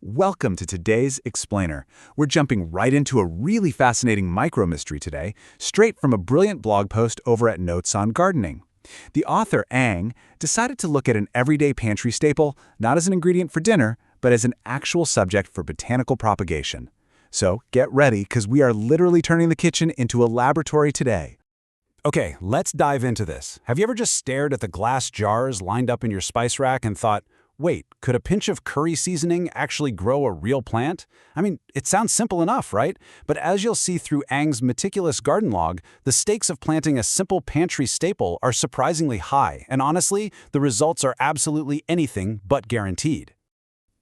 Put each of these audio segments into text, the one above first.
Welcome to today's Explainer. We're jumping right into a really fascinating micro-mystery today, straight from a brilliant blog post over at Notes on Gardening. The author, Ang, decided to look at an everyday pantry staple, not as an ingredient for dinner, but as an actual subject for botanical propagation. So get ready, because we are literally turning the kitchen into a laboratory today. Okay, let's dive into this. Have you ever just stared at the glass jars lined up in your spice rack and thought, wait, could a pinch of curry seasoning actually grow a real plant? I mean, it sounds simple enough, right? But as you'll see through Ang's meticulous garden log, the stakes of planting a simple pantry staple are surprisingly high, and honestly, the results are absolutely anything but guaranteed.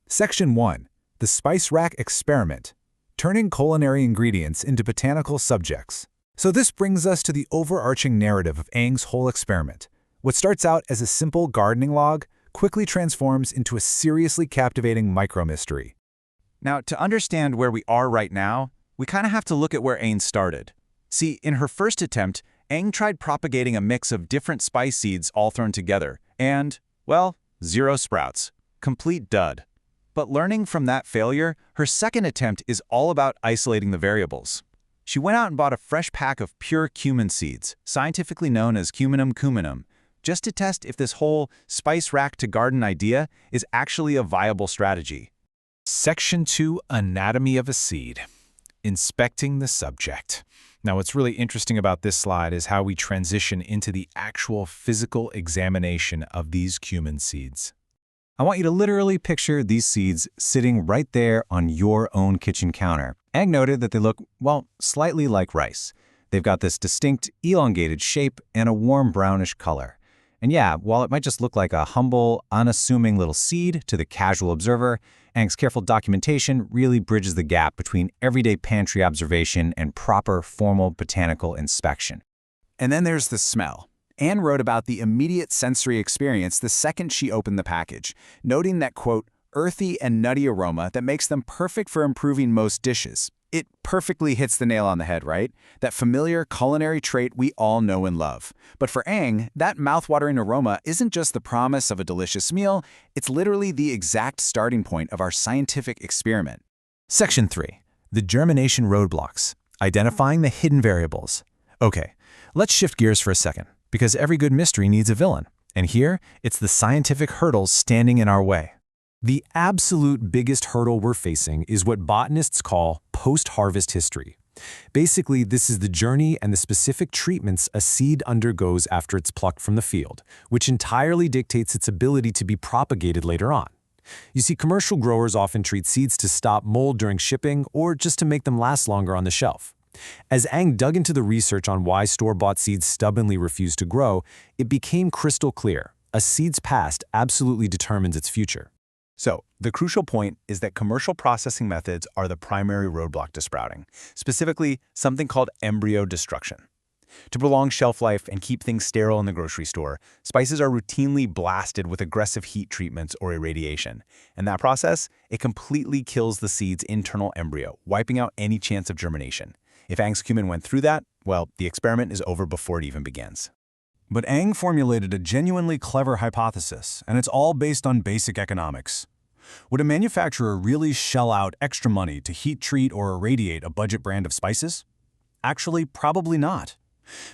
Section 1. The Spice Rack Experiment. Turning culinary ingredients into botanical subjects. So this brings us to the overarching narrative of Ang's whole experiment. What starts out as a simple gardening log quickly transforms into a seriously captivating micro-mystery. Now, to understand where we are right now, we kind of have to look at where Ang started. See, in her first attempt, Ang tried propagating a mix of different spice seeds all thrown together, and, well, 0 sprouts. Complete dud. But learning from that failure, her second attempt is all about isolating the variables. She went out and bought a fresh pack of pure cumin seeds, scientifically known as cuminum-cyminum, just to test if this whole spice rack to garden idea is actually a viable strategy. Section 2. Anatomy of a seed. Inspecting the subject. Now, what's really interesting about this slide is how we transition into the actual physical examination of these cumin seeds. I want you to literally picture these seeds sitting right there on your own kitchen counter. Ang noted that they look, well, slightly like rice. They've got this distinct, elongated shape and a warm brownish color. And yeah, while it might just look like a humble, unassuming little seed to the casual observer, Ang's careful documentation really bridges the gap between everyday pantry observation and proper, formal botanical inspection. And then there's the smell. Anne wrote about the immediate sensory experience the second she opened the package, noting that, quote, earthy and nutty aroma that makes them perfect for improving most dishes. It perfectly hits the nail on the head, right? That familiar culinary trait we all know and love. But for Ang, that mouth-watering aroma isn't just the promise of a delicious meal, it's literally the exact starting point of our scientific experiment. Section 3. The germination roadblocks. Identifying the hidden variables. Okay, let's shift gears for a second, because every good mystery needs a villain. And here, it's the scientific hurdles standing in our way. The absolute biggest hurdle we're facing is what botanists call post-harvest history. Basically, this is the journey and the specific treatments a seed undergoes after it's plucked from the field, which entirely dictates its ability to be propagated later on. You see, commercial growers often treat seeds to stop mold during shipping or just to make them last longer on the shelf. As Ang dug into the research on why store-bought seeds stubbornly refuse to grow, it became crystal clear. A seed's past absolutely determines its future. So, the crucial point is that commercial processing methods are the primary roadblock to sprouting, specifically something called embryo destruction. To prolong shelf life and keep things sterile in the grocery store, spices are routinely blasted with aggressive heat treatments or irradiation. In that process, it completely kills the seed's internal embryo, wiping out any chance of germination. If Ang's cumin went through that, well, the experiment is over before it even begins. But Ang formulated a genuinely clever hypothesis, and it's all based on basic economics. Would a manufacturer really shell out extra money to heat treat or irradiate a budget brand of spices? Actually, probably not.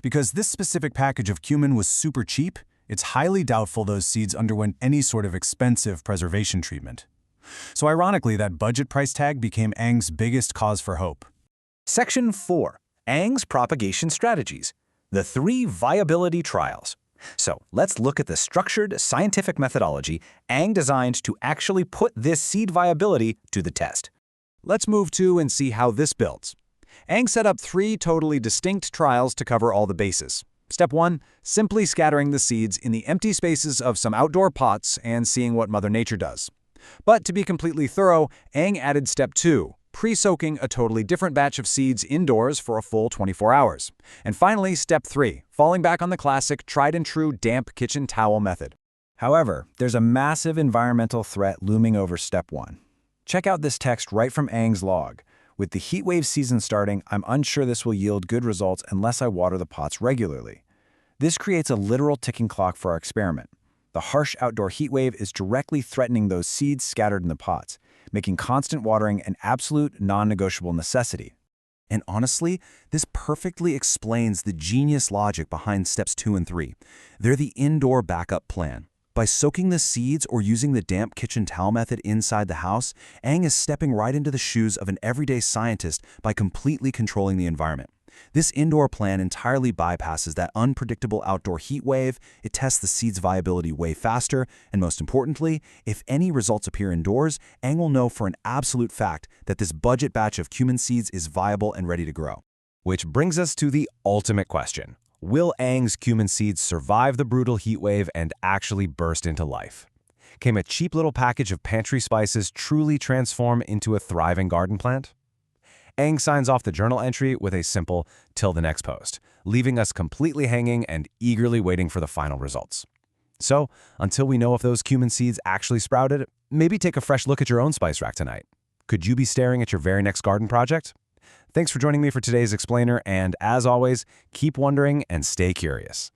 Because this specific package of cumin was super cheap, it's highly doubtful those seeds underwent any sort of expensive preservation treatment. So ironically, that budget price tag became Ang's biggest cause for hope. Section 4. Ang's propagation strategies. The 3 viability trials. So let's look at the structured scientific methodology Ang designed to actually put this seed viability to the test. Let's move to and see how this builds. Ang set up 3 totally distinct trials to cover all the bases. Step 1, simply scattering the seeds in the empty spaces of some outdoor pots and seeing what Mother Nature does. But to be completely thorough, Ang added Step 2, pre-soaking a totally different batch of seeds indoors for a full 24 hours. And finally, Step 3, falling back on the classic, tried-and-true damp kitchen towel method. However, there's a massive environmental threat looming over Step 1. Check out this text right from Ang's log. With the heatwave season starting, I'm unsure this will yield good results unless I water the pots regularly. This creates a literal ticking clock for our experiment. The harsh outdoor heatwave is directly threatening those seeds scattered in the pots, making constant watering an absolute non-negotiable necessity. And honestly, this perfectly explains the genius logic behind steps 2 and 3. They're the indoor backup plan. By soaking the seeds or using the damp kitchen towel method inside the house, Ang is stepping right into the shoes of an everyday scientist by completely controlling the environment. This indoor plan entirely bypasses that unpredictable outdoor heat wave, it tests the seed's viability way faster, and most importantly, if any results appear indoors, Ang will know for an absolute fact that this budget batch of cumin seeds is viable and ready to grow. Which brings us to the ultimate question. Will Ang's cumin seeds survive the brutal heat wave and actually burst into life? Can a cheap little package of pantry spices truly transform into a thriving garden plant? Ang signs off the journal entry with a simple "till the next post," leaving us completely hanging and eagerly waiting for the final results. So, until we know if those cumin seeds actually sprouted, maybe take a fresh look at your own spice rack tonight. Could you be staring at your very next garden project? Thanks for joining me for today's explainer, and as always, keep wondering and stay curious.